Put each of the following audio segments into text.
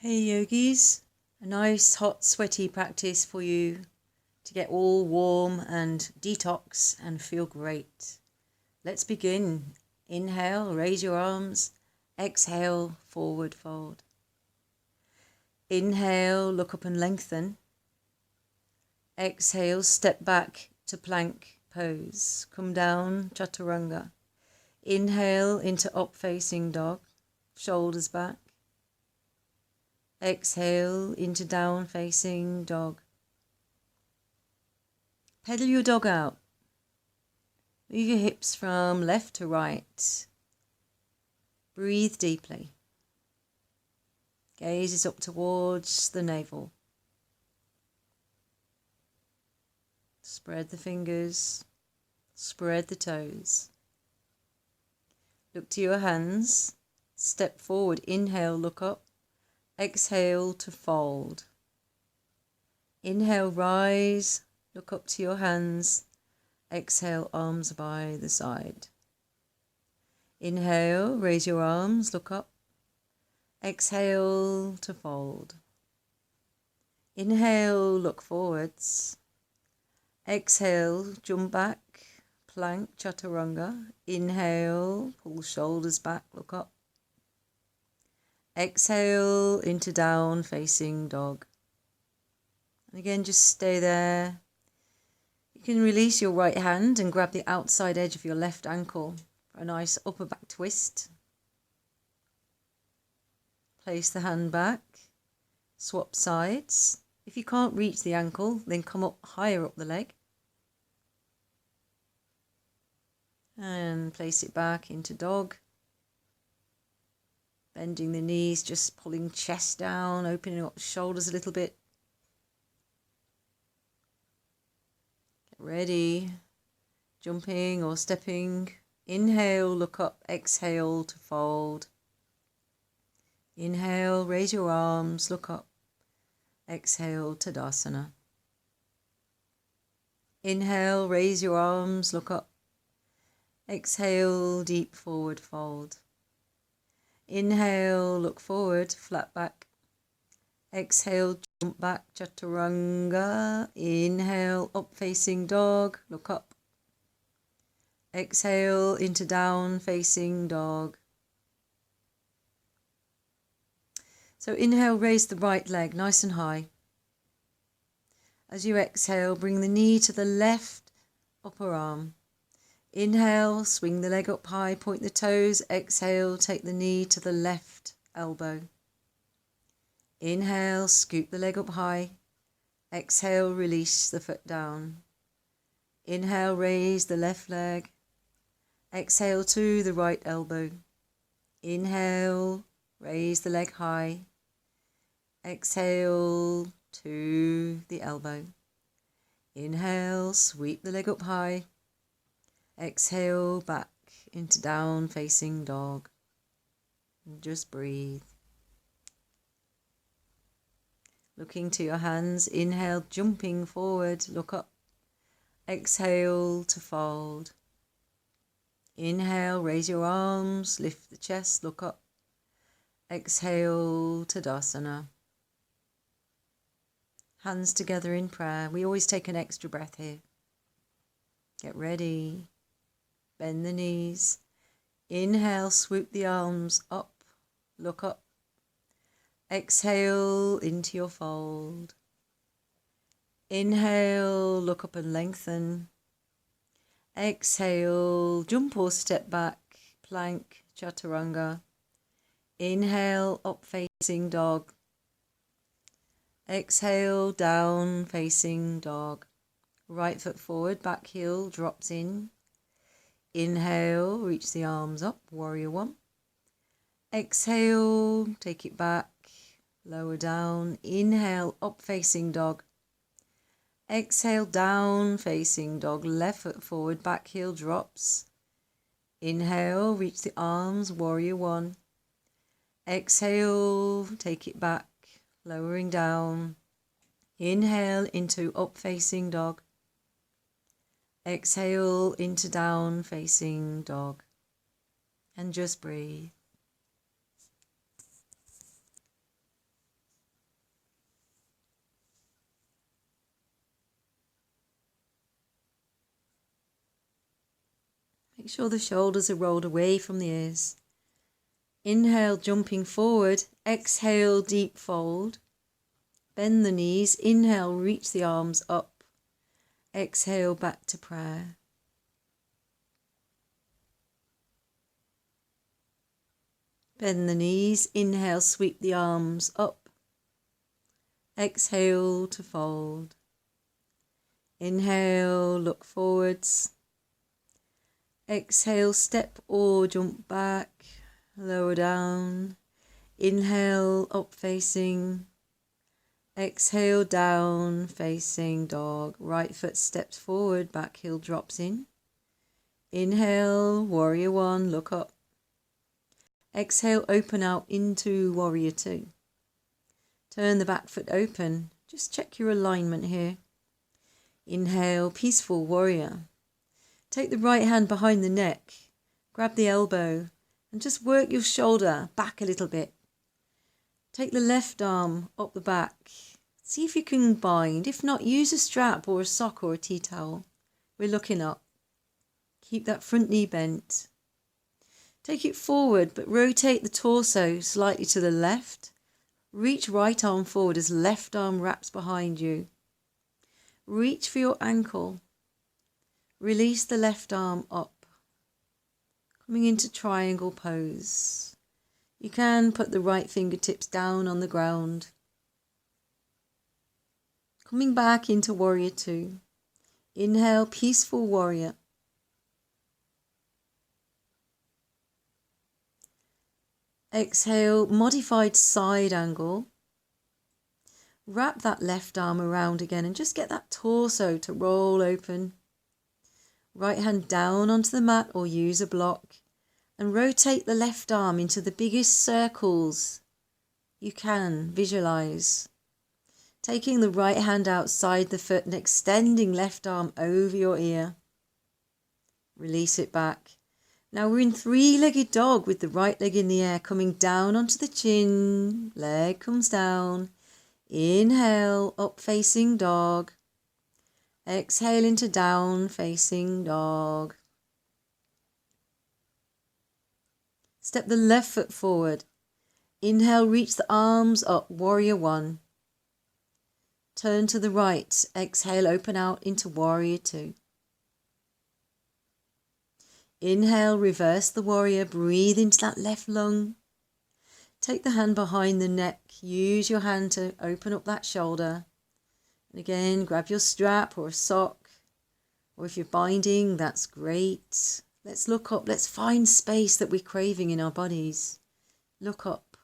Hey yogis, a nice hot sweaty practice for you to get all warm and detox and feel great. Let's begin. Inhale, raise your arms. Exhale, forward fold. Inhale, look up and lengthen. Exhale, step back to plank pose. Come down, chaturanga. Inhale into up facing dog, shoulders back. Exhale into down facing dog. Pedal your dog out. Move your hips from left to right. Breathe deeply. Gaze is up towards the navel. Spread the fingers. Spread the toes. Look to your hands. Step forward. Inhale, look up. Exhale to fold. Inhale, rise, look up to your hands. Exhale, arms by the side. Inhale, raise your arms, look up. Exhale to fold. Inhale, look forwards. Exhale, jump back, plank, chaturanga. Inhale, pull shoulders back, look up. Exhale into down facing dog. And again, just stay there. You can release your right hand and grab the outside edge of your left ankle for a nice upper back twist. Place the hand back. Swap sides. If you can't reach the ankle, then come up higher up the leg. And place it back into dog. Bending the knees, just pulling chest down, opening up shoulders a little bit. Get ready. Jumping or stepping. Inhale, look up. Exhale to fold. Inhale, raise your arms, look up. Exhale, Tadasana. Inhale, raise your arms, look up. Exhale, deep forward fold. Inhale, look forward, flat back. Exhale, jump back, chaturanga. Inhale, up facing dog, look up. Exhale into down facing dog. So inhale, raise the right leg nice and high. As you exhale, bring the knee to the left upper arm. Inhale, swing the leg up high, point the toes. Exhale, take the knee to the left elbow. Inhale, scoop the leg up high. Exhale, release the foot down. Inhale, raise the left leg. Exhale to the right elbow. Inhale, raise the leg high. Exhale to the elbow. Inhale, sweep the leg up high. Exhale back into down facing dog. And just breathe. Looking to your hands, inhale, jumping forward, look up. Exhale to fold. Inhale, raise your arms, lift the chest, look up. Exhale, Tadasana. Hands together in prayer. We always take an extra breath here. Get ready. Bend the knees. Inhale, swoop the arms up, look up. Exhale into your fold. Inhale, look up and lengthen. Exhale, jump or step back, plank, chaturanga. Inhale, up facing dog. Exhale, down facing dog. Right foot forward, back heel drops in. Inhale, reach the arms up, warrior one. Exhale, take it back, lower down. Inhale, up facing dog. Exhale, down facing dog. Left foot forward, back heel drops. Inhale, reach the arms, warrior one. Exhale, take it back, lowering down. Inhale into up facing dog. Exhale into down facing dog. And just breathe. Make sure the shoulders are rolled away from the ears. Inhale, jumping forward. Exhale, deep fold. Bend the knees. Inhale, reach the arms up. Exhale, back to prayer. Bend the knees. Inhale, sweep the arms up. Exhale to fold. Inhale, look forwards. Exhale, step or jump back. Lower down. Inhale, up facing. Exhale, down facing dog. Right foot steps forward, back heel drops in. Inhale, warrior one, look up. Exhale, open out into warrior two. Turn the back foot open. Just check your alignment here. Inhale, peaceful warrior. Take the right hand behind the neck. Grab the elbow and just work your shoulder back a little bit. Take the left arm up the back. See if you can bind. If not, use a strap or a sock or a tea towel. We're looking up. Keep that front knee bent. Take it forward, but rotate the torso slightly to the left. Reach right arm forward as left arm wraps behind you. Reach for your ankle. Release the left arm up. Coming into triangle pose. You can put the right fingertips down on the ground. Coming back into warrior two. Inhale, peaceful warrior. Exhale, modified side angle. Wrap that left arm around again and just get that torso to roll open. Right hand down onto the mat or use a block. And rotate the left arm into the biggest circles you can visualize. Taking the right hand outside the foot and extending left arm over your ear. Release it back. Now we're in three-legged dog with the right leg in the air, coming down onto the chin. Leg comes down. Inhale, up facing dog. Exhale into down facing dog. Step the left foot forward. Inhale, reach the arms up, warrior one. Turn to the right. Exhale, open out into warrior two. Inhale, reverse the warrior. Breathe into that left lung. Take the hand behind the neck. Use your hand to open up that shoulder. And again, grab your strap or a sock. Or if you're binding, that's great. Let's look up. Let's find space that we're craving in our bodies. Look up.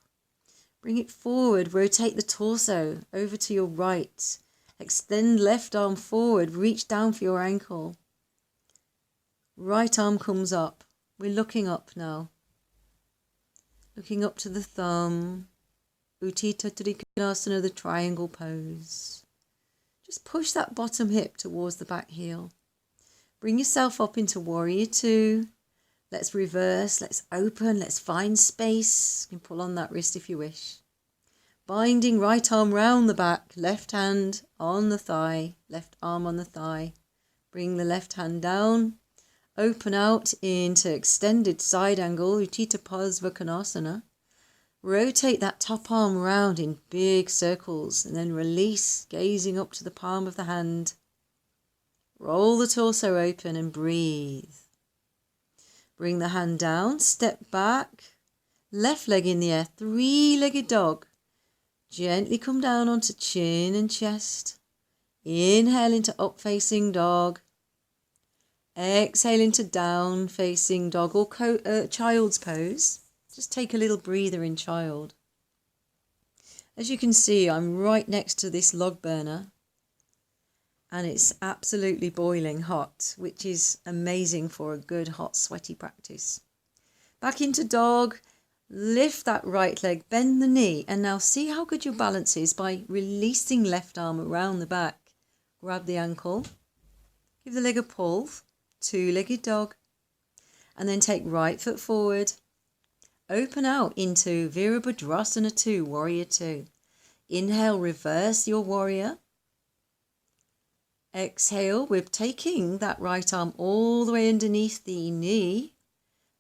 Bring it forward. Rotate the torso over to your right. Extend left arm forward. Reach down for your ankle. Right arm comes up. We're looking up now. Looking up to the thumb. Utthita Trikonasana, the triangle pose. Just push that bottom hip towards the back heel. Bring yourself up into warrior two. Let's reverse. Let's open. Let's find space. You can pull on that wrist if you wish. Binding right arm round the back. Left hand on the thigh. Left arm on the thigh. Bring the left hand down. Open out into extended side angle, Utthita Konasana. Rotate that top arm round in big circles and then release, gazing up to the palm of the hand. Roll the torso open and breathe. Bring the hand down, step back, left leg in the air, three-legged dog. Gently come down onto chin and chest. Inhale into up-facing dog. Exhale into down facing dog or child's pose. Just take a little breather in child. As you can see, I'm right next to this log burner and it's absolutely boiling hot, which is amazing for a good hot sweaty practice. Back into dog, lift that right leg, bend the knee, and now see how good your balance is by releasing left arm around the back. Grab the ankle, give the leg a pull. Two-legged dog, and then take right foot forward, open out into Virabhadrasana 2, warrior 2. Inhale, reverse your warrior. Exhale, we're taking that right arm all the way underneath the knee,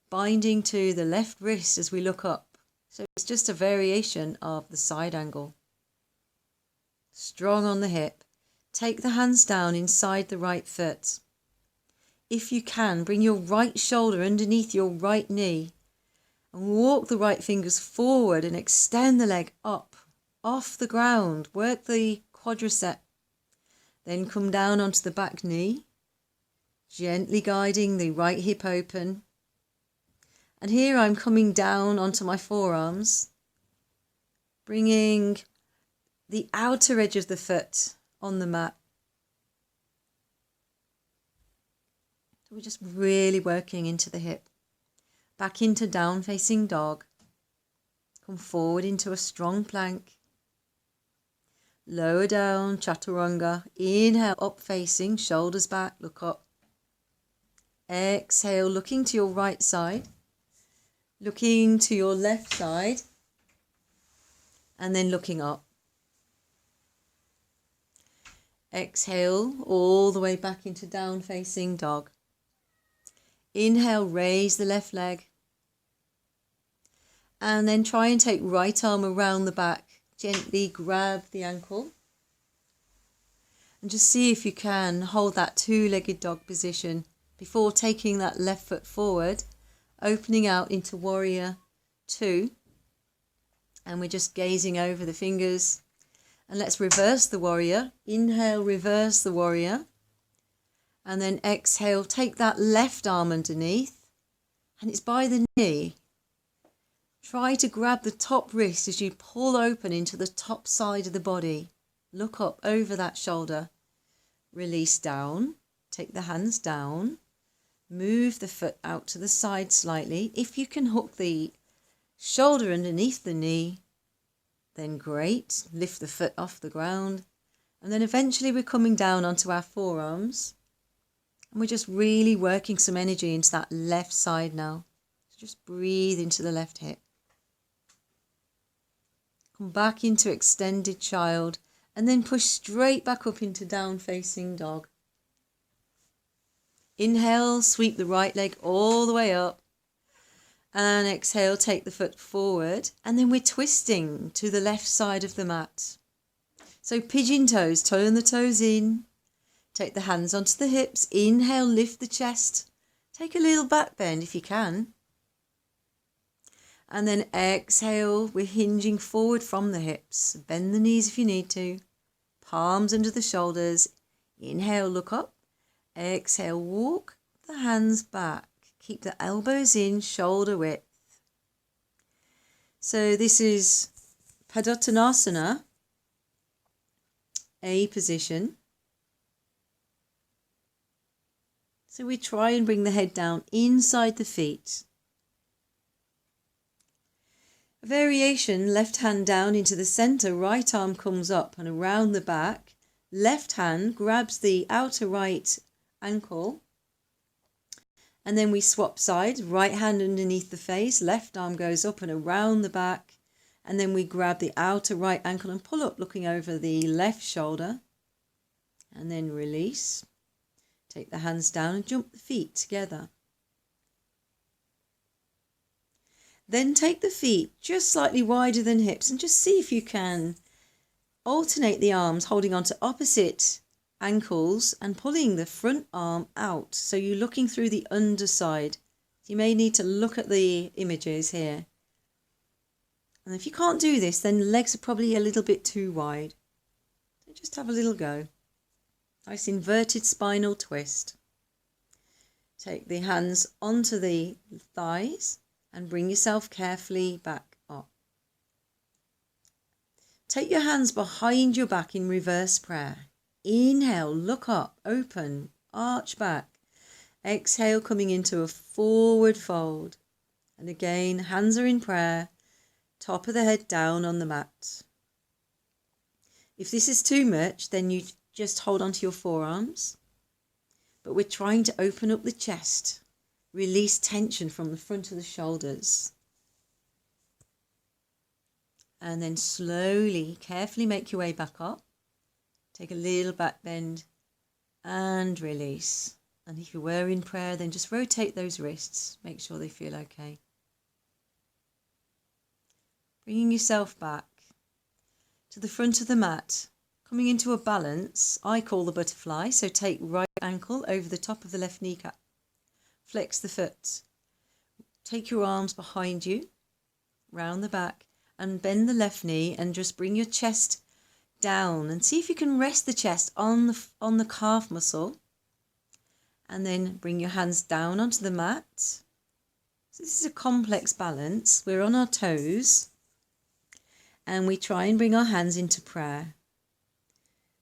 binding to the left wrist as we look up. So it's just a variation of the side angle. Strong on the hip. Take the hands down inside the right foot. If you can, bring your right shoulder underneath your right knee and walk the right fingers forward and extend the leg up, off the ground. Work the quadricep. Then come down onto the back knee, gently guiding the right hip open. And here I'm coming down onto my forearms, bringing the outer edge of the foot on the mat. So we're just really working into the hip. Back into down facing dog. Come forward into a strong plank. Lower down, chaturanga. Inhale, up facing, shoulders back, look up. Exhale, looking to your right side. Looking to your left side. And then looking up. Exhale, all the way back into down facing dog. Inhale, raise the left leg. And then try and take right arm around the back. Gently grab the ankle. And just see if you can hold that two-legged dog position before taking that left foot forward, opening out into warrior 2. And we're just gazing over the fingers. And let's reverse the warrior. Inhale, reverse the warrior. And then exhale, take that left arm underneath. And it's by the knee. Try to grab the top wrist as you pull open into the top side of the body. Look up over that shoulder. Release down. Take the hands down. Move the foot out to the side slightly. If you can hook the shoulder underneath the knee, then great. Lift the foot off the ground. And then eventually we're coming down onto our forearms. And we're just really working some energy into that left side now. So just breathe into the left hip. Come back into extended child. And then push straight back up into down facing dog. Inhale, sweep the right leg all the way up. And exhale, take the foot forward. And then we're twisting to the left side of the mat. So pigeon toes, turn the toes in. Take the hands onto the hips. Inhale, lift the chest. Take a little back bend if you can. And then exhale, we're hinging forward from the hips. Bend the knees if you need to. Palms under the shoulders. Inhale, look up. Exhale, walk the hands back. Keep the elbows in, shoulder width. So this is Padottanasana, A position. So we try and bring the head down inside the feet. A variation, left hand down into the center, right arm comes up and around the back. Left hand grabs the outer right ankle. And then we swap sides, right hand underneath the face, left arm goes up and around the back. And then we grab the outer right ankle and pull up, looking over the left shoulder. And then release. Take the hands down and jump the feet together. Then take the feet just slightly wider than hips and just see if you can alternate the arms, holding on to opposite ankles and pulling the front arm out. So you're looking through the underside. You may need to look at the images here. And if you can't do this, then the legs are probably a little bit too wide. So just have a little go. Nice inverted spinal twist. Take the hands onto the thighs and bring yourself carefully back up. Take your hands behind your back in reverse prayer. Inhale, look up, open, arch back. Exhale, coming into a forward fold. And again, hands are in prayer, top of the head down on the mat. If this is too much, then you just hold onto your forearms. But we're trying to open up the chest. Release tension from the front of the shoulders. And then slowly, carefully make your way back up. Take a little back bend. and release. And if you were in prayer, then just rotate those wrists. Make sure they feel okay. Bringing yourself back to the front of the mat, coming into a balance. I call the butterfly. So take right ankle over the top of the left kneecap. Flex the foot. Take your arms behind you, round the back, and bend the left knee and just bring your chest down. And see if you can rest the chest on the calf muscle. And then bring your hands down onto the mat. So this is a complex balance. We're on our toes. And we try and bring our hands into prayer.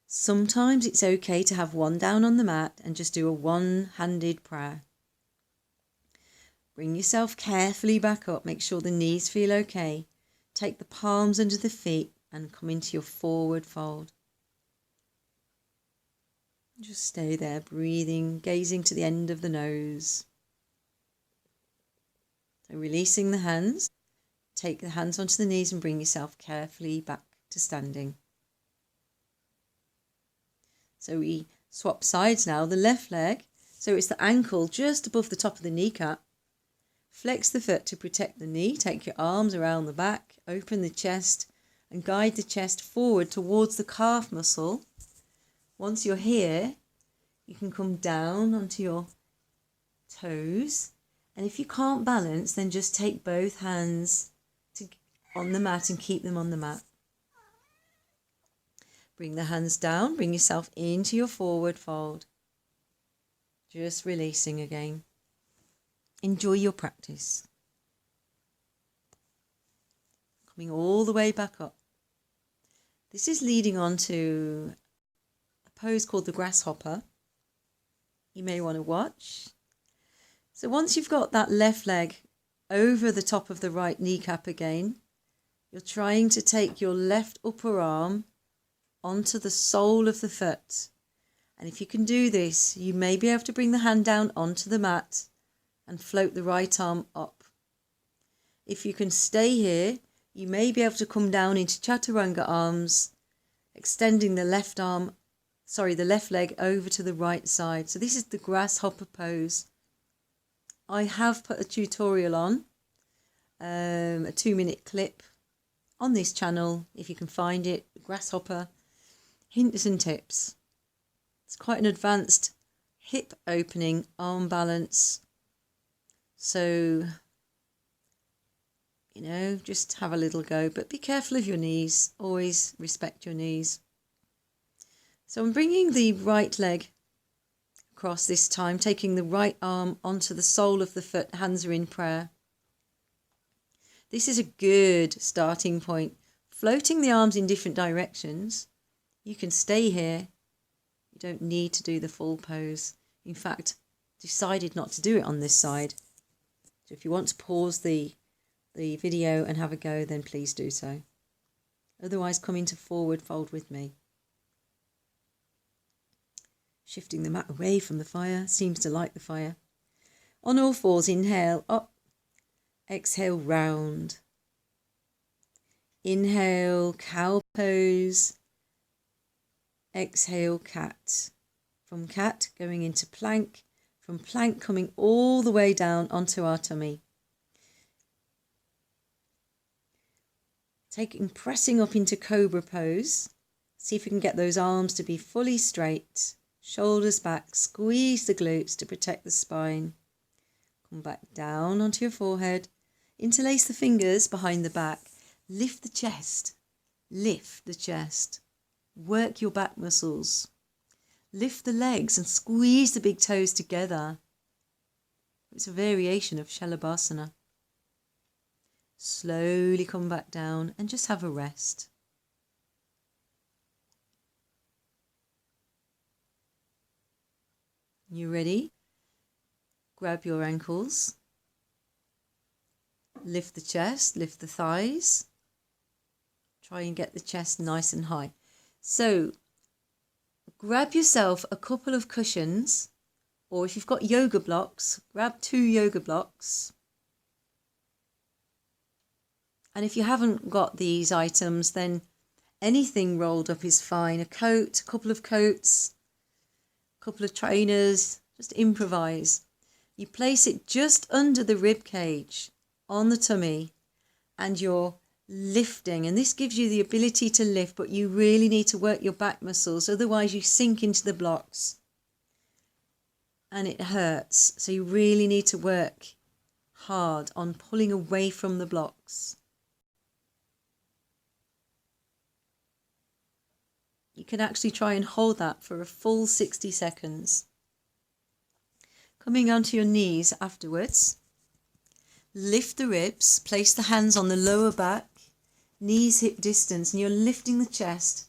Sometimes it's okay to have one down on the mat and just do a one-handed prayer. Bring yourself carefully back up. Make sure the knees feel okay. Take the palms under the feet and come into your forward fold. Just stay there, breathing, gazing to the end of the nose. So releasing the hands. Take the hands onto the knees and bring yourself carefully back to standing. So we swap sides now. The left leg, so it's the ankle just above the top of the kneecap. Flex the foot to protect the knee. Take your arms around the back. Open the chest and guide the chest forward towards the calf muscle. Once you're here, you can come down onto your toes. And if you can't balance, then just take both hands on the mat and keep them on the mat. Bring the hands down. Bring yourself into your forward fold. Just releasing again. Enjoy your practice. Coming all the way back up. This is leading on to a pose called the grasshopper. You may want to watch. So once you've got that left leg over the top of the right kneecap again, you're trying to take your left upper arm onto the sole of the foot. And if you can do this, you may be able to bring the hand down onto the mat and float the right arm up. If you can stay here, you may be able to come down into chaturanga arms, extending the left leg over to the right side. So this is the grasshopper pose. I have put a tutorial on, a 2-minute clip on this channel, if you can find it, grasshopper, hints and tips. It's quite an advanced hip opening, arm balance. So, just have a little go, but be careful of your knees. Always respect your knees. So I'm bringing the right leg across this time, taking the right arm onto the sole of the foot. Hands are in prayer. This is a good starting point. Floating the arms in different directions. You can stay here. You don't need to do the full pose. In fact, decided not to do it on this side. So if you want to pause the video and have a go, then please do so. Otherwise, come into forward fold with me. Shifting the mat away from the fire. Seems to like the fire. On all fours, inhale, up. Exhale, round. Inhale, cow pose. Exhale, cat. From cat, going into plank. From plank, coming all the way down onto our tummy. Pressing up into cobra pose. See if you can get those arms to be fully straight. Shoulders back, squeeze the glutes to protect the spine. Come back down onto your forehead. Interlace the fingers behind the back. Lift the chest. Lift the chest. Work your back muscles. Lift the legs and squeeze the big toes together. It's a variation of shalabhasana. Slowly come back down and just have a rest. You ready? Grab your ankles. Lift the chest, lift the thighs. Try and get the chest nice and high. So, grab yourself a couple of cushions, or if you've got yoga blocks, grab 2 yoga blocks. And if you haven't got these items, then anything rolled up is fine. A coat, a couple of coats, couple of trainers, just improvise. You place it just under the rib cage on the tummy and you're lifting, and this gives you the ability to lift, but you really need to work your back muscles, otherwise you sink into the blocks and it hurts. So you really need to work hard on pulling away from the blocks. You can actually try and hold that for a full 60 seconds. Coming onto your knees afterwards, lift the ribs, place the hands on the lower back, knees hip distance, and you're lifting the chest.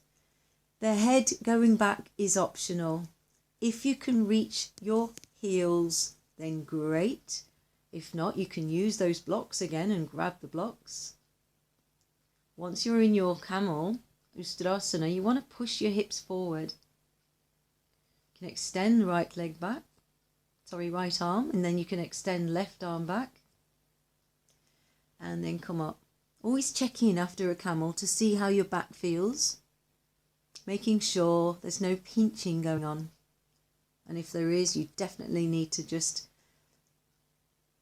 The head going back is optional. If you can reach your heels, then great. If not, you can use those blocks again and grab the blocks. Once you're in your camel, Ustrasana, you want to push your hips forward. You can extend the right leg back, right arm, and then you can extend left arm back. And then come up. Always check in after a camel to see how your back feels, making sure there's no pinching going on. And if there is, you definitely need to just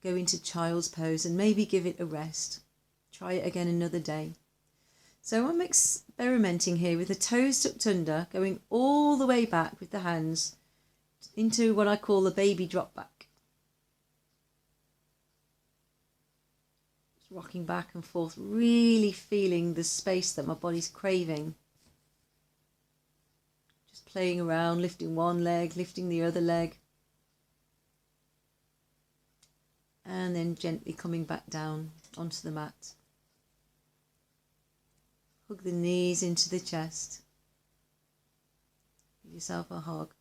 go into child's pose and maybe give it a rest. Try it again another day. So I'm experimenting here with the toes tucked under, going all the way back with the hands into what I call the baby drop back. Just rocking back and forth, really feeling the space that my body's craving. Just playing around, lifting one leg, lifting the other leg. And then gently coming back down onto the mat. Hug the knees into the chest. Give yourself a hug.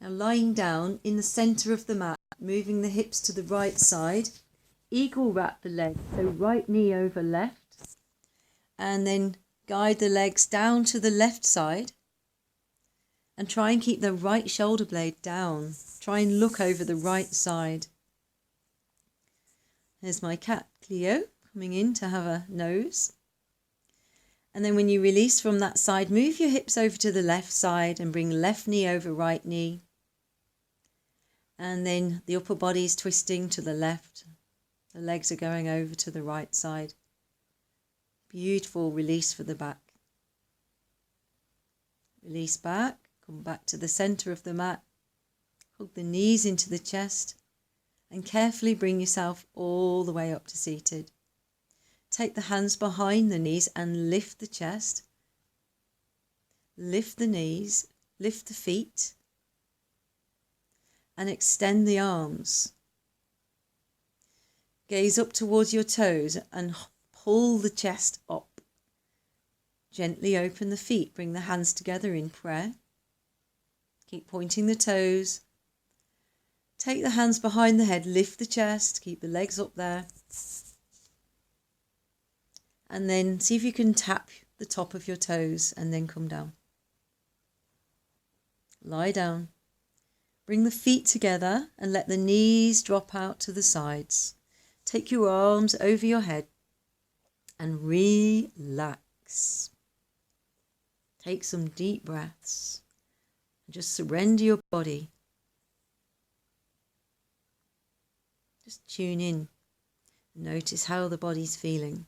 Now lying down in the centre of the mat, moving the hips to the right side, eagle wrap the leg, so right knee over left, and then guide the legs down to the left side and try and keep the right shoulder blade down. Try and look over the right side. There's my cat, Cleo, coming in to have a nose. And then when you release from that side, move your hips over to the left side and bring left knee over right knee. And then the upper body is twisting to the left. The legs are going over to the right side. Beautiful release for the back. Release back, come back to the centre of the mat. Hug the knees into the chest and carefully bring yourself all the way up to seated. Take the hands behind the knees and lift the chest. Lift the knees, lift the feet, and extend the arms. Gaze up towards your toes and pull the chest up. Gently open the feet, bring the hands together in prayer. Keep pointing the toes. Take the hands behind the head, lift the chest, keep the legs up there. And then see if you can tap the top of your toes and then come down. Lie down. Bring the feet together and let the knees drop out to the sides. Take your arms over your head and relax. Take some deep breaths. Just surrender your body. Just tune in. Notice how the body's feeling.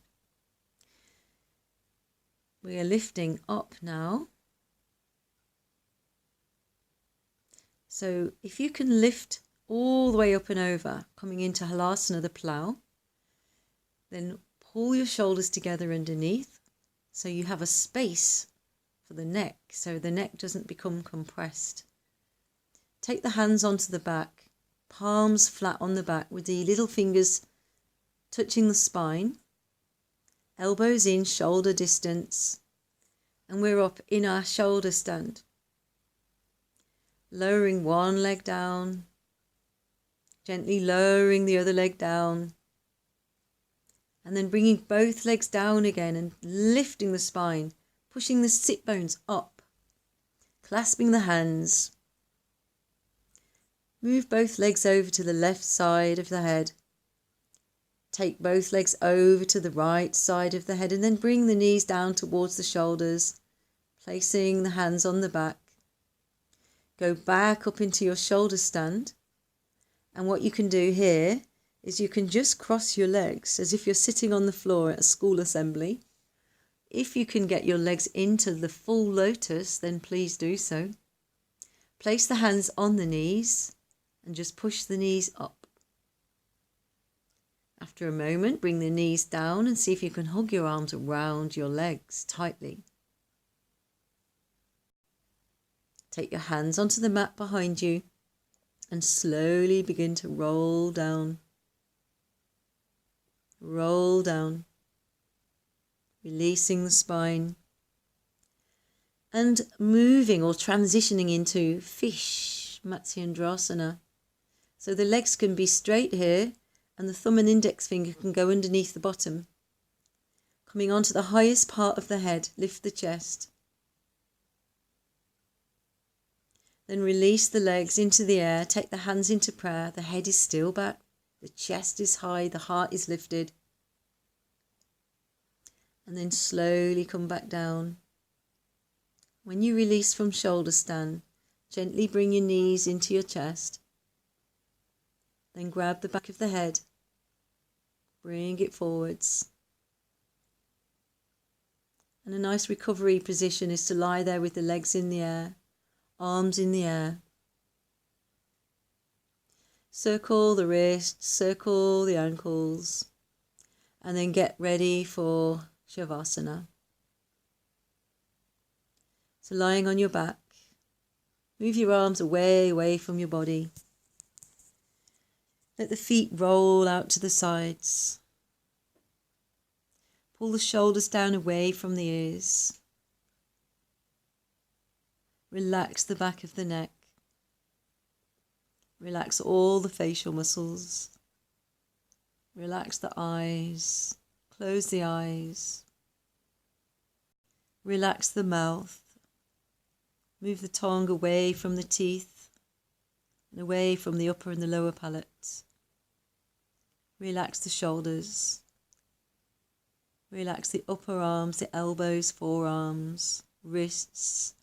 We are lifting up now. So if you can lift all the way up and over, coming into Halasana, the plough, then pull your shoulders together underneath so you have a space for the neck, so the neck doesn't become compressed. Take the hands onto the back, palms flat on the back with the little fingers touching the spine, elbows in shoulder distance, and we're up in our shoulder stand. Lowering one leg down, gently lowering the other leg down, and then bringing both legs down again and lifting the spine, pushing the sit bones up, clasping the hands. Move both legs over to the left side of the head. Take both legs over to the right side of the head and then bring the knees down towards the shoulders. Placing the hands on the back. Go back up into your shoulder stand. And what you can do here is you can just cross your legs as if you're sitting on the floor at a school assembly. If you can get your legs into the full lotus, then please do so. Place the hands on the knees and just push the knees up. After a moment, bring the knees down and see if you can hug your arms around your legs tightly. Take your hands onto the mat behind you and slowly begin to roll down. Roll down. Releasing the spine. And moving or transitioning into fish, Matsyendrasana. So the legs can be straight here and the thumb and index finger can go underneath the bottom. Coming onto the highest part of the head, lift the chest. Then release the legs into the air, take the hands into prayer. The head is still back, the chest is high, the heart is lifted. And then slowly come back down. When you release from shoulder stand, gently bring your knees into your chest. Then grab the back of the head, bring it forwards. And a nice recovery position is to lie there with the legs in the air. Arms in the air. Circle the wrists, circle the ankles, and then get ready for Shavasana. So lying on your back, move your arms away from your body. Let the feet roll out to the sides. Pull the shoulders down away from the ears. Relax the back of the neck. Relax all the facial muscles. Relax the eyes. Close the eyes. Relax the mouth. Move the tongue away from the teeth and away from the upper and the lower palate. Relax the shoulders. Relax the upper arms, the elbows, forearms, wrists,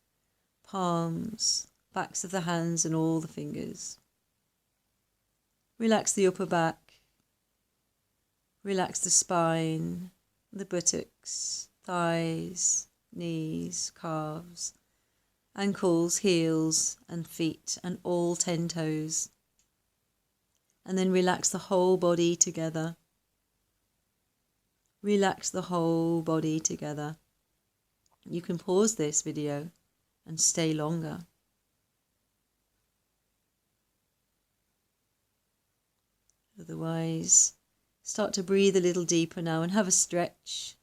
palms, backs of the hands and all the fingers. Relax the upper back. Relax the spine, the buttocks, thighs, knees, calves, ankles, heels and feet and all 10 toes. And then relax the whole body together. Relax the whole body together. You can pause this video and stay longer. Otherwise, start to breathe a little deeper now and have a stretch.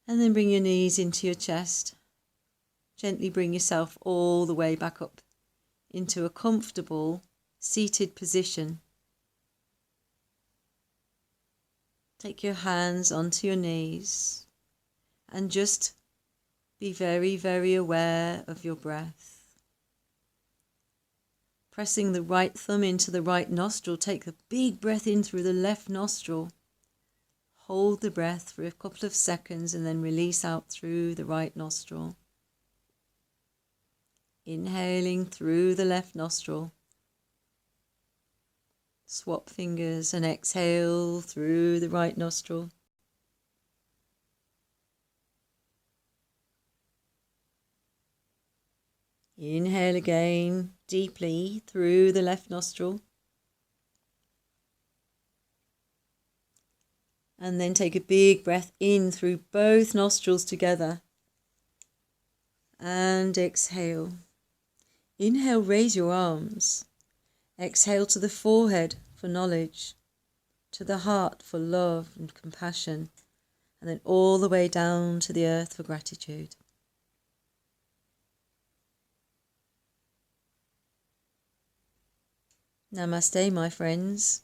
And then bring your knees into your chest. Gently bring yourself all the way back up into a comfortable seated position. Take your hands onto your knees and just be very, very aware of your breath. Pressing the right thumb into the right nostril, take a big breath in through the left nostril. Hold the breath for a couple of seconds and then release out through the right nostril. Inhaling through the left nostril. Swap fingers and exhale through the right nostril. Inhale again deeply through the left nostril. And then take a big breath in through both nostrils together. And exhale. Inhale, raise your arms. Exhale to the forehead for knowledge, to the heart for love and compassion, and then all the way down to the earth for gratitude. Namaste, my friends.